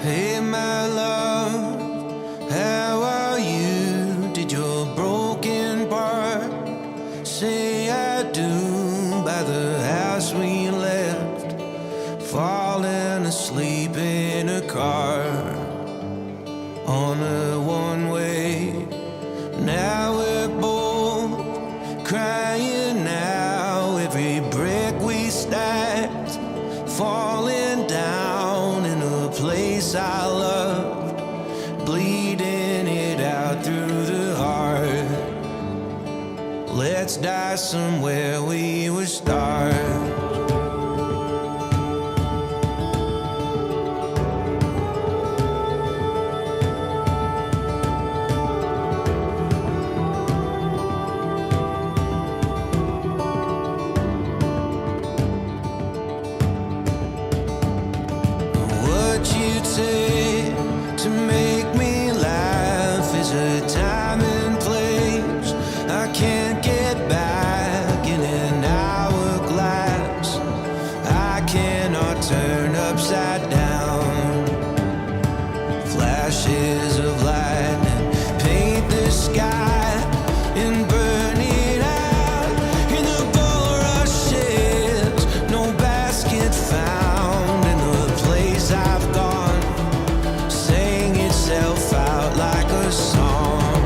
Hey, my love, how are you? Did your broken part say I do by the house we left, falling asleep in a car on a one-way? Now we're both crying now, every brick we stacked falling down in a place I loved, bleeding it out through the heart. Let's die somewhere we were stars. To make me laugh is a time and place I can't get back in an hourglass. I cannot turn upside down. Flashes of lightning paint the sky and burn it out in the bulrushes. No basket found in the place I've gone, out like a song.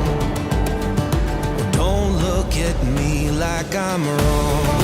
Don't look at me like I'm wrong.